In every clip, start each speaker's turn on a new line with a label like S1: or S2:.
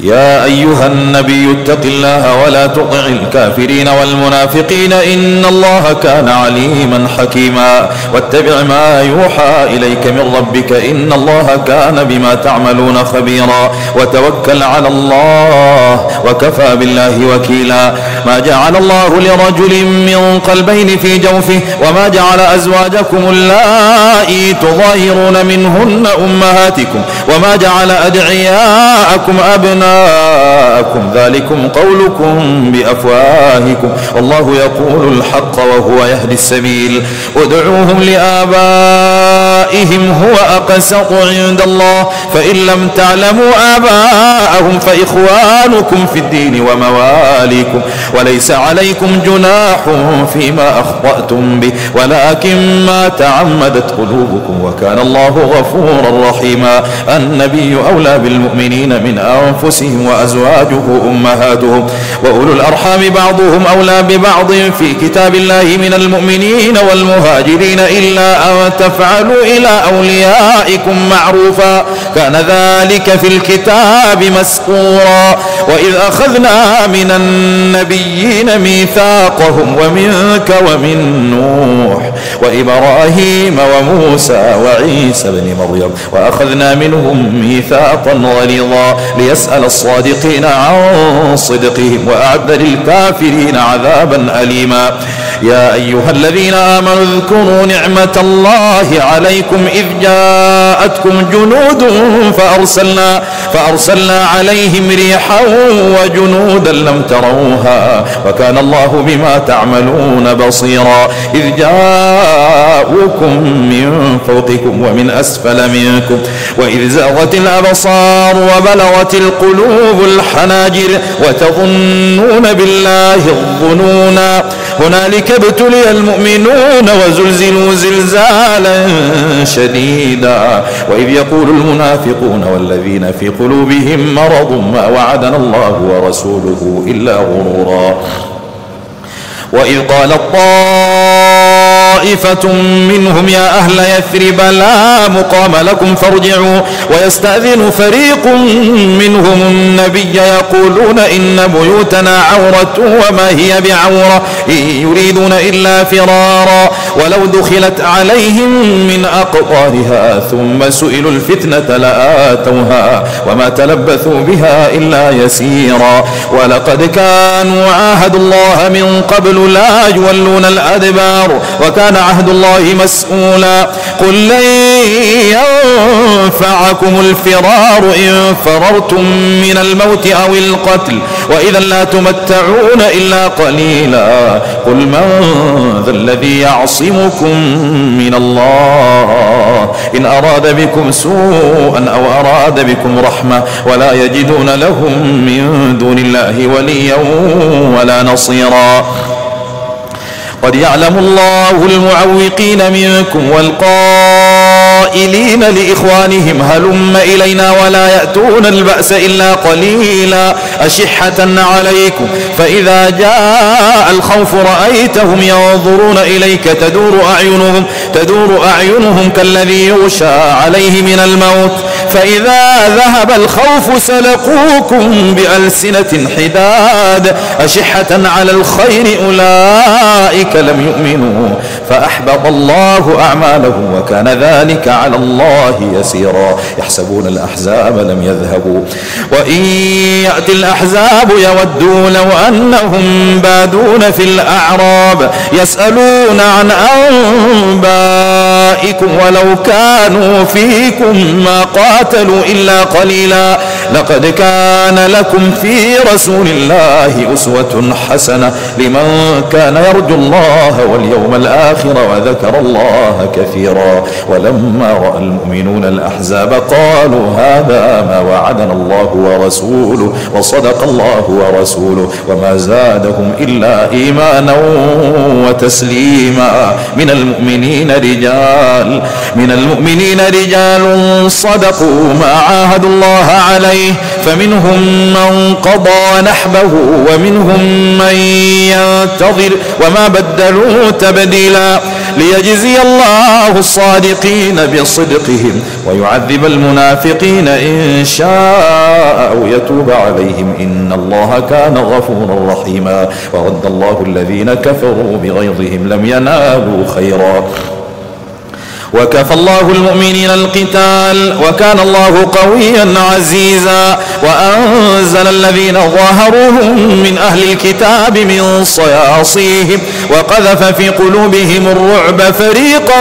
S1: يا أيها النبي اتق الله ولا تطع الكافرين والمنافقين إن الله كان عليما حكيما واتبع ما يوحى إليك من ربك إن الله كان بما تعملون خبيرا وتوكل على الله وكفى بالله وكيلا ما جعل الله لرجل من قلبين في جوفه وما جعل أزواجكم اللائي تظاهرون منهن أمهاتكم وما جعل أدعياءكم أبناءكم ذلكم قولكم بأفواهكم والله يقول الحق وهو يهدي السبيل ادعوهم لآبائهم هو أقسط عند الله فإن لم تعلموا آباءهم فإخوانكم في الدين ومواليكم وليس عليكم جناح فيما أخطأتم به ولكن ما تعمدت قلوبكم وكان الله غفورا رحيما النبي أولى بالمؤمنين من أنفسهم وأزواجه أمهاتهم وأولو الأرحام بعضهم أولى ببعض في كتاب الله من المؤمنين والمهاجرين إلا أن تفعلوا إلى أوليائكم معروفا كان ذلك في الكتاب مسطورا وإذ أخذنا من النبيين ميثاقهم ومنك ومن نوح وإبراهيم وموسى وعيسى بن مريم وأخذنا منهم ميثاقا غليظا ليسأل الصادقين عن صدقهم وأعد للكافرين عذابا أليما يا أيها الذين آمنوا اذكروا نعمة الله عليكم إذ جاءتكم جنود فأرسلنا عليهم ريحا وجنودا لم تروها وكان الله بما تعملون بصيرا إذ جاءوكم من فوقكم ومن أسفل منكم وإذ زاغت الأبصار وبلغت القلوب الحناجر وتظنون بالله الظنونا هنالك ابتلي المؤمنون وزلزلوا زلزالا شديدا وإذ يقول المنافقون والذين في قلوبهم مرض ما وعدنا الله ورسوله إلا غرورا وإذ قالت طائفة منهم يا أهل يثرب لا مقام لكم فارجعوا ويستأذن فريق منهم النبي يقولون إن بيوتنا عورة وما هي بعورة إن يريدون إلا فرارا ولو دخلت عليهم من أقطارها ثم سئلوا الفتنة لآتوها وما تلبثوا بها إلا يسيرا ولقد كانوا عاهدوا الله من قبل لا يولون الأدبار وكان عهد الله مسؤولا قل لن ينفعكم الفرار إن فررتم من الموت أو القتل وإذا لا تمتعون إلا قليلا قل من ذا الذي يعصمكم من الله إن أراد بكم سوءا أو أراد بكم رحمة ولا يجدون لهم من دون الله وليا ولا نصيرا قد يعلم الله المعوقين منكم والقائلين لإخوانهم هلم إلينا ولا يأتون البأس إلا قليلا أشحة عليكم فإذا جاء الخوف رأيتهم ينظرون إليك تدور أعينهم كالذي يغشى عليه من الموت فإذا ذهب الخوف سلقوكم بألسنة حداد أشحة على الخير أولئك لم يؤمنوا فأحبط الله أعمالهم وكان ذلك على الله يسيرا يحسبون الأحزاب لم يذهبوا وإن يأتي الأحزاب يودوا لو أنهم بادون في الأعراب يسألون عن أنبائكم ولو كانوا فيكم ما قاتلوا إلا قليلا لقد كان لكم في رسول الله أسوة حسنة لمن كان يرجو الله واليوم الآخر وذكر الله كثيرا ولما رأى المؤمنون الأحزاب قالوا هذا ما وعدنا الله ورسوله وصدق الله ورسوله وما زادهم إلا إيمانا وتسليما من المؤمنين رجال صدقوا ما عاهدوا الله عليه فمنهم من قضى نحبه ومنهم من ينتظر وما بدلوا تبديلا ليجزي الله الصادقين بصدقهم ويعذب المنافقين إن شاء أو يتوب عليهم إن الله كان غفورا رحيما. ورد الله الذين كفروا بغيظهم لم ينالوا خيرا وكفى الله المؤمنين القتال وكان الله قويا عزيزا. وأنزل الذين ظاهروهم من أهل الكتاب من صياصيهم وقذف في قلوبهم الرعب فريقا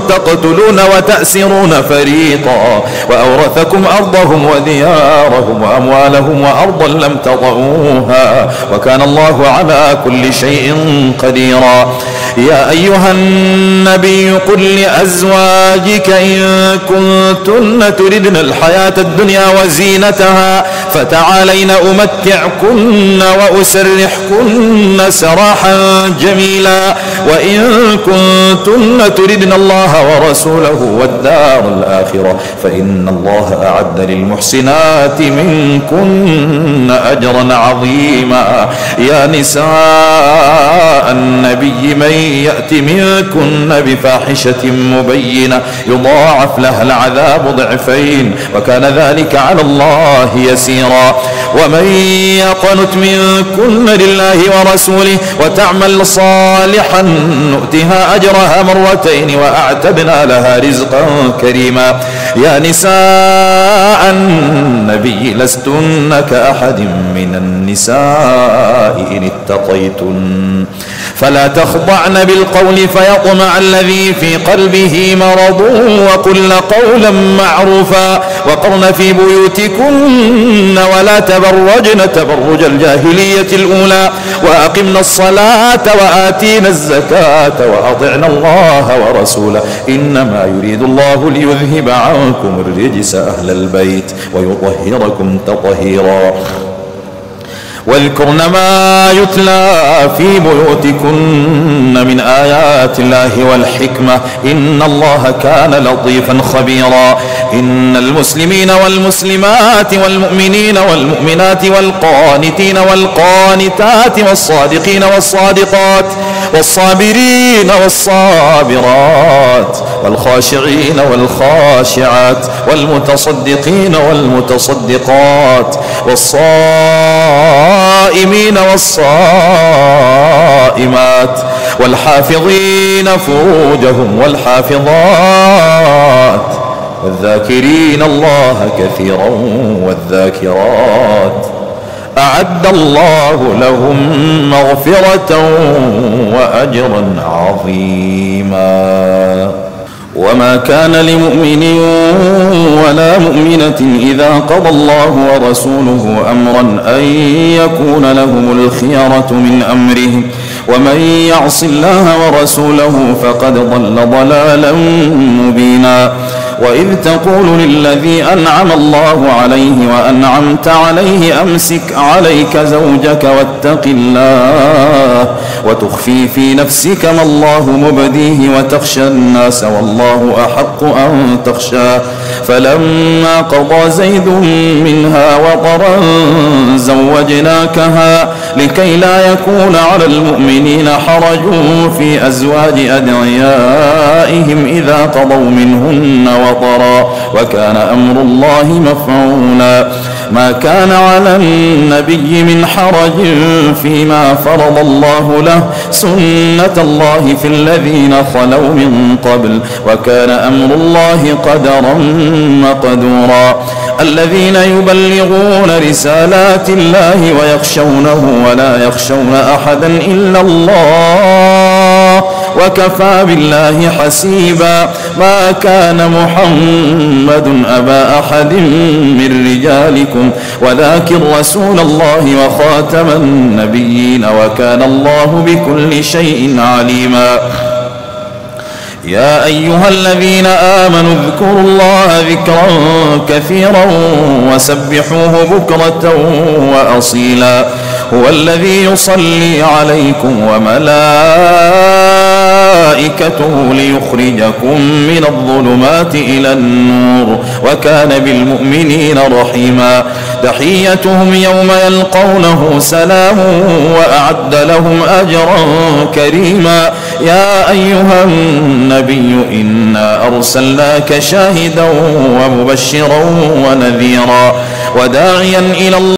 S1: تقتلون وتأسرون فريقا وأورثكم أرضهم وديارهم وأموالهم وأرضا لم تطئوها وكان الله على كل شيء قديرا. يا أيها النبي قل لأزواجك إن كنتن تردن الحياة الدنيا وزينتها فتعالين أمتعكن وأسرحكن سراحا جميلا وإن كنتن تردن الله ورسوله والدار الآخرة فإن الله أعد للمحسنات منكن أجرا عظيما. يا نساء النبي من يأت منكن بفاحشة مبينة يضاعف لها العذاب ضعفين وكان ذلك على الله يسيرا. ومن يقنت منكن لله ورسوله وتعمل صالحا نؤتها أجرها مرتين وأعتدنا لها رزقا كريما. يا نساء النبي لستن كأحد من النساء إن اتقيتن فلا تخضعن بالقول فيطمع الذي في قلبه مرض وقلن قولا معروفا وقرن في بيوتكن ولا تبرجن تبرج الجاهلية الأولى وأقمنا الصلاة وآتينا الزكاة وأطعنا الله ورسوله إنما يريد الله ليذهب عنكم الرجس أهل البيت ويطهركم تطهيرا. واذكرن ما يتلى في بيوتكن من آيات الله والحكمة إن الله كان لطيفا خبيرا. إن المسلمين والمسلمات والمؤمنين والمؤمنات والقانتين والقانتات والصادقين والصادقات والصابرين والصابرات والخاشعين والخاشعات والمتصدقين والمتصدقات والصائمين والصائمات والحافظين فروجهم والحافظات والذاكرين الله كثيرا والذاكرات أعد الله لهم مغفرة وأجرا عظيما. وما كان لمؤمن ولا مؤمنة إذا قضى الله ورسوله أمرا أن يكون لهم الخيرة من أمرهم ومن يعص الله ورسوله فقد ضل ضلالا مبينا. وإذ تقول للذي أنعم الله عليه وأنعمت عليه أمسك عليك زوجك واتق الله وتخفي في نفسك ما الله مبديه وتخشى الناس والله أحق أن تخشاه فلما قضى زيد منها وطرا زوجناكها لكي لا يكون على المؤمنين حرج في أزواج أدعيائهم إذا قضوا منهن وطرا وكان أمر الله مفعولا. ما كان على النبي من حرج فيما فرض الله له سنة الله في الذين خلوا من قبل وكان أمر الله قدرا مقدورا. الذين يبلغون رسالات الله ويخشونه ولا يخشون أحدا إلا الله وكفى بالله حسيبا. ما كان محمد أبا أحد من رجالكم ولكن رسول الله وخاتم النبيين وكان الله بكل شيء عليما. يا أيها الذين آمنوا اذكروا الله ذكرا كثيرا وسبحوه بكرة وأصيلا. هو الذي يصلي عليكم وملائكته ليخرجكم من الظلمات إلى النور وكان بالمؤمنين رحيما. تحيتهم يوم يلقونه سلام وأعد لهم أجرا كريما. يا أيها النبي إنا أرسلناك شاهدا ومبشرا ونذيرا وداعيا إلى الله